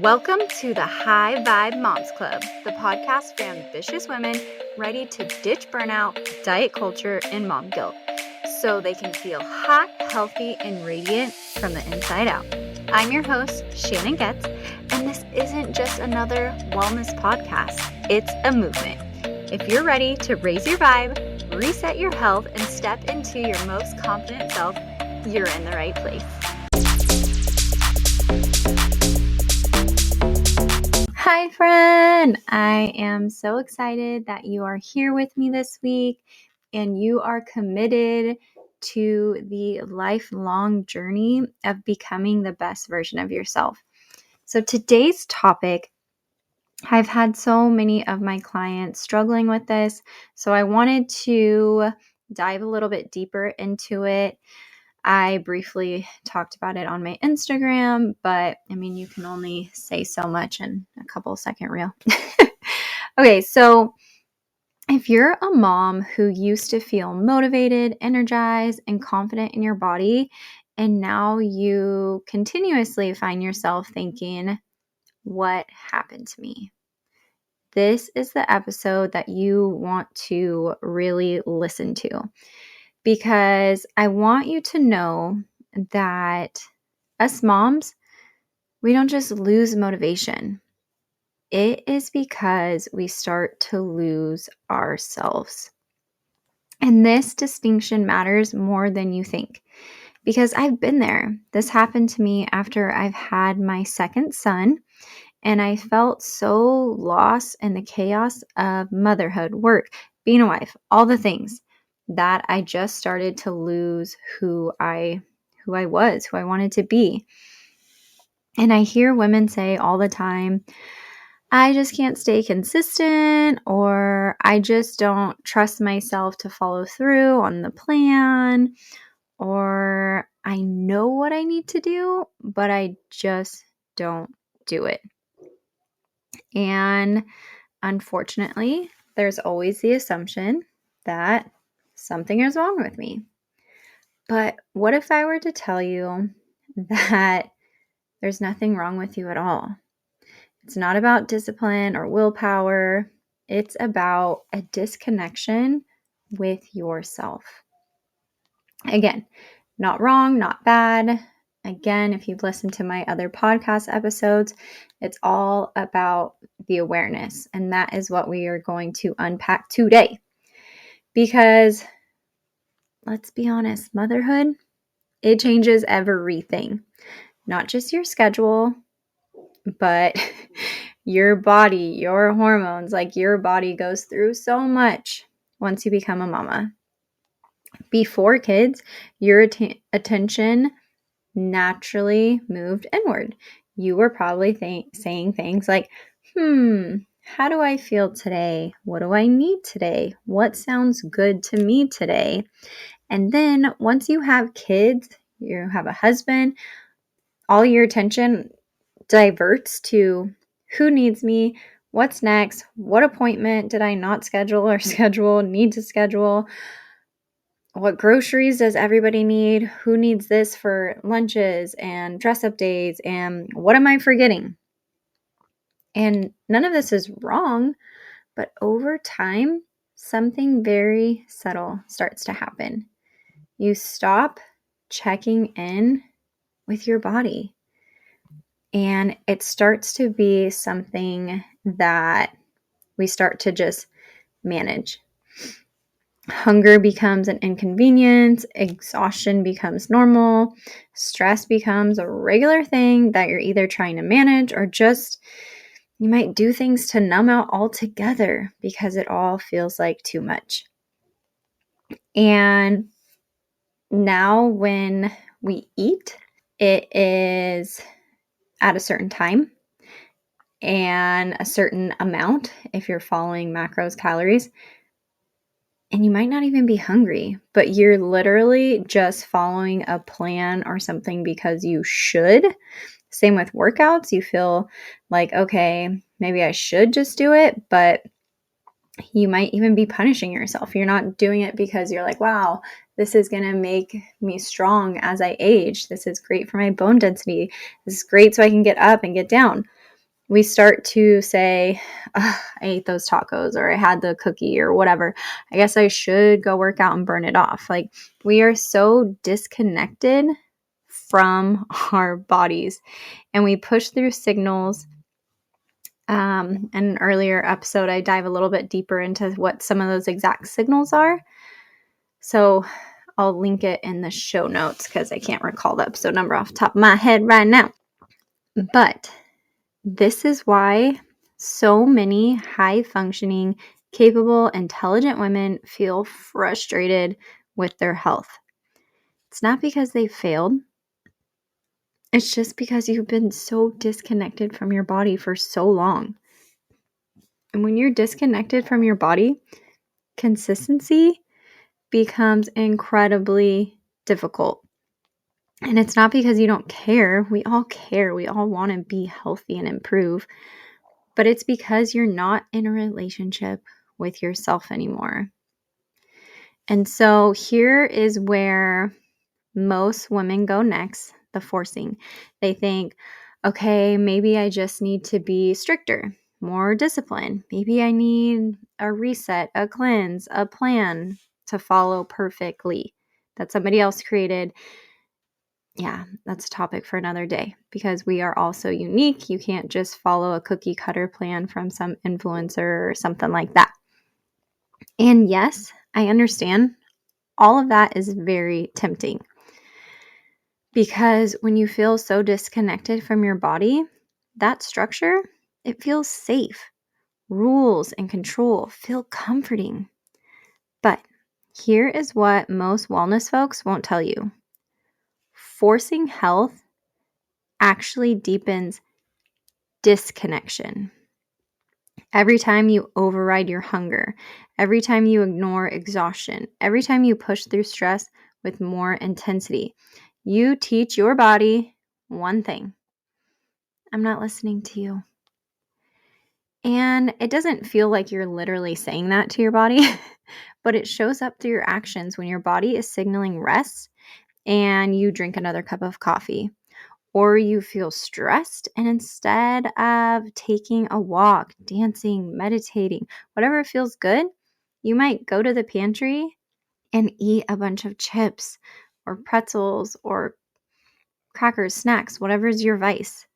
Welcome to the High Vibe Moms Club, the podcast for ambitious women ready to ditch burnout, diet culture, and mom guilt so they can feel hot, healthy, and radiant from the inside out. I'm your host, Shannon Getz, and this isn't just another wellness podcast. It's a movement. If you're ready to raise your vibe, reset your health, and step into your most confident self, you're in the right place. Hi, friend. I am so excited that you are here with me this week and you are committed to the lifelong journey of becoming the best version of yourself. So today's topic, I've had so many of my clients struggling with this, so I wanted to dive a little bit deeper into it. I briefly talked about it on my Instagram, but I mean, you can only say so much in a couple second reel. Okay, so if you're a mom who used to feel motivated, energized, and confident in your body, and now you continuously find yourself thinking, what happened to me? This is the episode that you want to really listen to. Because I want you to know that us moms, we don't just lose motivation. It is because we start to lose ourselves. And this distinction matters more than you think because I've been there. This happened to me after I've had my second son, and I felt so lost in the chaos of motherhood, work, being a wife, all the things, that I just started to lose who I was, who I wanted to be. And I hear women say all the time, I just can't stay consistent, or I just don't trust myself to follow through on the plan, or I know what I need to do, but I just don't do it. And unfortunately, there's always the assumption that something is wrong with me. But what if I were to tell you that there's nothing wrong with you at all? It's not about discipline or willpower. It's about a disconnection with yourself. Again, not wrong, not bad. Again, if you've listened to my other podcast episodes, it's all about the awareness. And that is what we are going to unpack today. Because let's be honest, motherhood, it changes everything. Not just your schedule, but your body, your hormones. Like your body goes through so much once you become a mama. Before kids, your attention naturally moved inward. You were probably saying things like, how do I feel today? What do I need today? What sounds good to me today? And then once you have kids, you have a husband, all your attention diverts to who needs me, what's next, what appointment did I not schedule or need to schedule, what groceries does everybody need, who needs this for lunches and dress up days, and what am I forgetting? And none of this is wrong, but over time, something very subtle starts to happen. You stop checking in with your body. And it starts to be something that we start to just manage. Hunger becomes an inconvenience. Exhaustion becomes normal. Stress becomes a regular thing that you're either trying to manage or just you might do things to numb out altogether because it all feels like too much. And now when we eat, it is at a certain time and a certain amount if you're following macros, calories, and you might not even be hungry, but you're literally just following a plan or something because you should. Same with workouts. You feel like, okay, maybe I should just do it, but you might even be punishing yourself. You're not doing it because you're like, wow, this is going to make me strong as I age. This is great for my bone density. This is great so I can get up and get down. we start to say, I ate those tacos, or I had the cookie, or whatever. I guess I should go work out and burn it off. Like, we are so disconnected from our bodies, and we push through signals. In an earlier episode, I dive a little bit deeper into what some of those exact signals are. So I'll link it in the show notes because I can't recall the episode number off the top of my head right now. But this is why so many high-functioning, capable, intelligent women feel frustrated with their health. It's not because they failed. It's just because you've been so disconnected from your body for so long. And when you're disconnected from your body, consistency becomes incredibly difficult. And it's not because you don't care. We all care. We all want to be healthy and improve. But it's because you're not in a relationship with yourself anymore. And so here is where most women go next, the forcing. They think, okay, maybe I just need to be stricter, more disciplined. Maybe I need a reset, a cleanse, a plan to follow perfectly that somebody else created. Yeah, that's a topic for another day because we are all so unique. You can't just follow a cookie cutter plan from some influencer or something like that. And yes, I understand all of that is very tempting because when you feel so disconnected from your body, that structure, it feels safe. Rules and control feel comforting. But here is what most wellness folks won't tell you. Forcing health actually deepens disconnection. Every time you override your hunger, every time you ignore exhaustion, every time you push through stress with more intensity, you teach your body one thing: I'm not listening to you. And it doesn't feel like you're literally saying that to your body, but it shows up through your actions when your body is signaling rest and you drink another cup of coffee. Or you feel stressed, and instead of taking a walk, dancing, meditating, whatever feels good, you might go to the pantry and eat a bunch of chips or pretzels or crackers, snacks, whatever's your vice.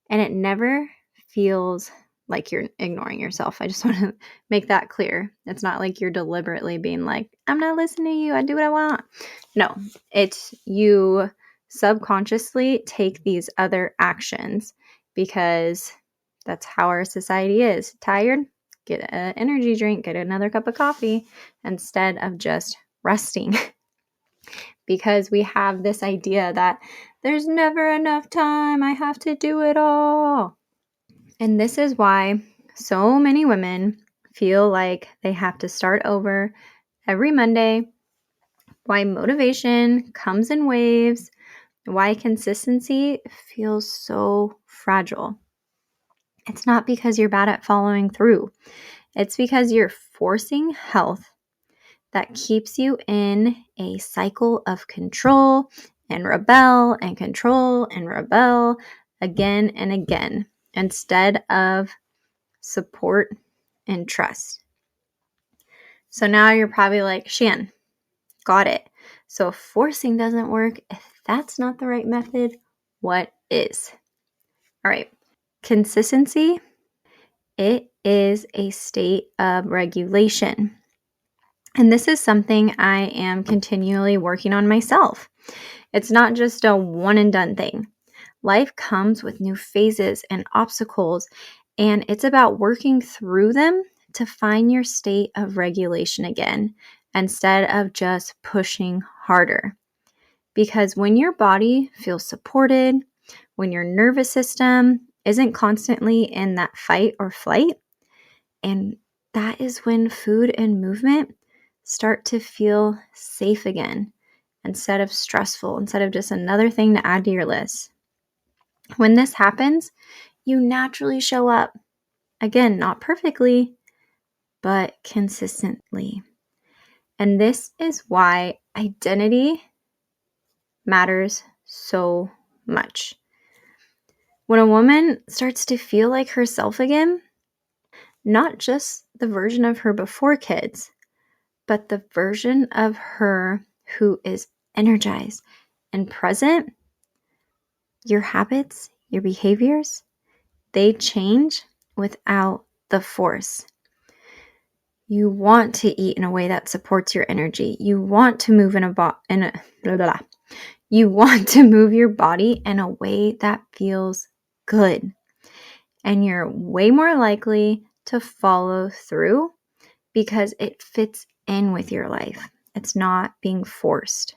And it never feels like you're ignoring yourself. I just want to make that clear. It's not like you're deliberately being like, I'm not listening to you, I do what I want. No, it's you subconsciously take these other actions because that's how our society is. Tired? Get an energy drink, get another cup of coffee instead of just resting. Because we have this idea that there's never enough time, I have to do it all. And this is why so many women feel like they have to start over every Monday, why motivation comes in waves, why consistency feels so fragile. It's not because you're bad at following through. It's because you're forcing health that keeps you in a cycle of control and rebel and control and rebel again and again instead of support and trust. So now you're probably like, Shan, got it. So if forcing doesn't work, if that's not the right method, what is? All right. Consistency, it is a state of regulation. And this is something I am continually working on myself. It's not just a one and done thing. Life comes with new phases and obstacles, and it's about working through them to find your state of regulation again instead of just pushing harder. Because when your body feels supported, when your nervous system isn't constantly in that fight or flight, and that is when food and movement start to feel safe again instead of stressful, instead of just another thing to add to your list. When this happens, you naturally show up. Again, not perfectly, but consistently. And this is why identity matters so much. When a woman starts to feel like herself again, not just the version of her before kids, but the version of her who is energized and present, your habits, your behaviors, they change without the force. You want to eat in a way that supports your energy. You want to move You want to move your body in a way that feels good. And you're way more likely to follow through because it fits in with your life. It's not being forced.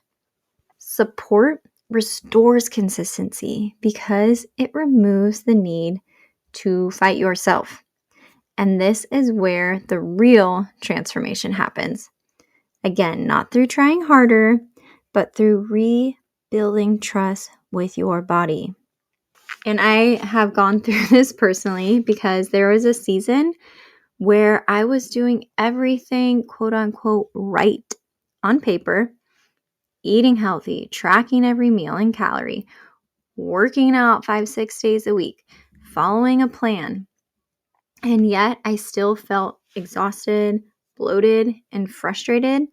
Support restores consistency because it removes the need to fight yourself. And this is where the real transformation happens. Again, not through trying harder, but through rebuilding trust with your body. And I have gone through this personally because there was a season where I was doing everything quote unquote right on paper, eating healthy, tracking every meal and calorie, working out 5-6 days a week, following a plan. And yet I still felt exhausted, bloated, and frustrated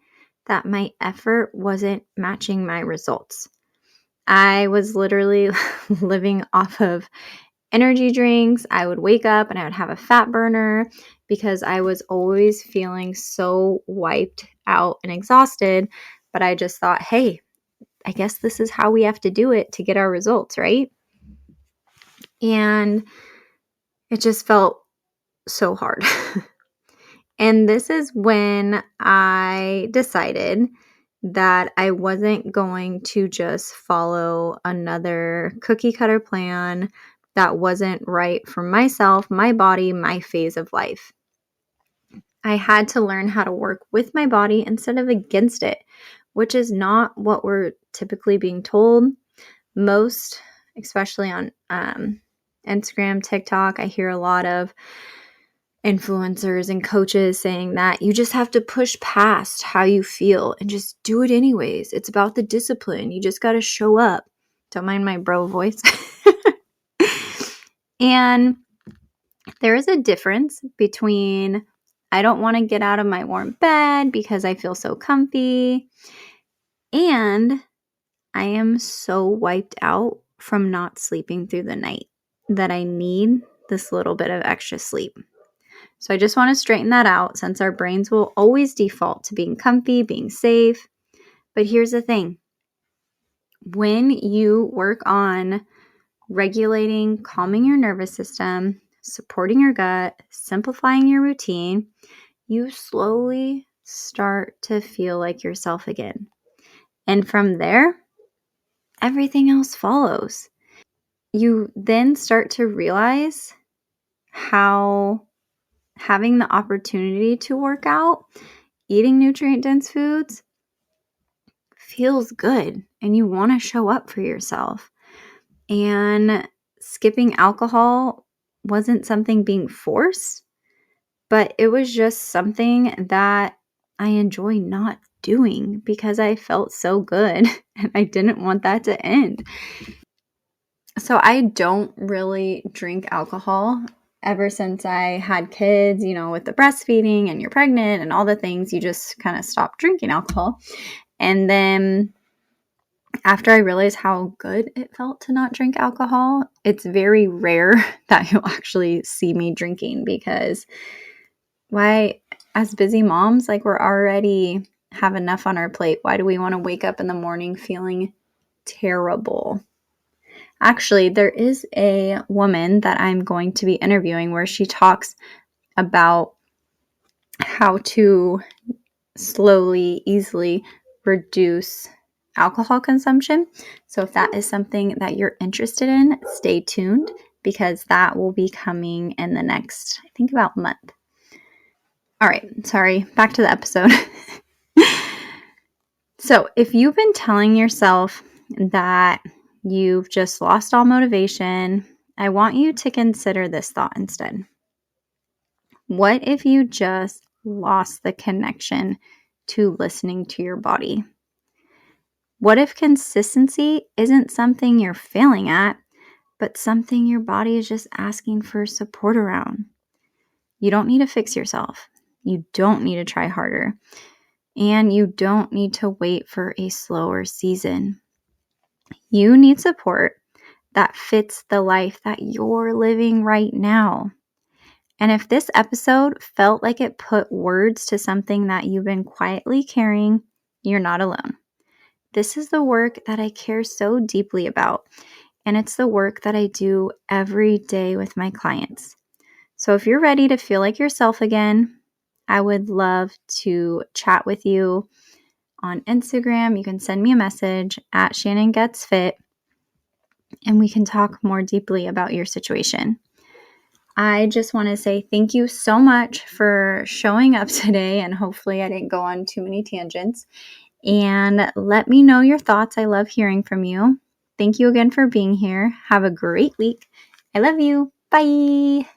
that my effort wasn't matching my results. I was literally living off of energy drinks. I would wake up and I would have a fat burner because I was always feeling so wiped out and exhausted. But I just thought, hey, I guess this is how we have to do it to get our results, right? And it just felt so hard. And this is when I decided that I wasn't going to just follow another cookie cutter plan that wasn't right for myself, my body, my phase of life. I had to learn how to work with my body instead of against it, which is not what we're typically being told. Most, especially on Instagram, TikTok, I hear a lot of influencers and coaches saying that you just have to push past how you feel and just do it anyways. It's about the discipline. You just got to show up. Don't mind my bro voice. And there is a difference between I don't want to get out of my warm bed because I feel so comfy, and I am so wiped out from not sleeping through the night that I need this little bit of extra sleep. So I just want to straighten that out since our brains will always default to being comfy, being safe. But here's the thing. When you work on regulating, calming your nervous system, supporting your gut, simplifying your routine, you slowly start to feel like yourself again. And from there, everything else follows. You then start to realize how having the opportunity to work out, eating nutrient-dense foods feels good, and you want to show up for yourself. And skipping alcohol wasn't something being forced, but it was just something that I enjoy not doing because I felt so good and I didn't want that to end. So I don't really drink alcohol. Ever since I had kids, with the breastfeeding and you're pregnant and all the things, you just kind of stop drinking alcohol. And then after I realized how good it felt to not drink alcohol, it's very rare that you'll actually see me drinking because why, as busy moms, we're already have enough on our plate. Why do we want to wake up in the morning feeling terrible? Actually, there is a woman that I'm going to be interviewing where she talks about how to slowly, easily reduce alcohol consumption. So if that is something that you're interested in, stay tuned because that will be coming in the next, I think, about month. All right, sorry, back to the episode. So if you've been telling yourself that you've just lost all motivation, I want you to consider this thought instead. What if you just lost the connection to listening to your body? What if consistency isn't something you're failing at, but something your body is just asking for support around. You don't need to fix yourself. You don't need to try harder. And you don't need to wait for a slower season. You need support that fits the life that you're living right now. And if this episode felt like it put words to something that you've been quietly carrying, you're not alone. This is the work that I care so deeply about, and it's the work that I do every day with my clients. So if you're ready to feel like yourself again, I would love to chat with you on Instagram. You can send me a message at Shannon Getz Fit, and we can talk more deeply about your situation. I just want to say thank you so much for showing up today, and hopefully I didn't go on too many tangents. And let me know your thoughts. I love hearing from you. Thank you again for being here. Have a great week. I love you. Bye.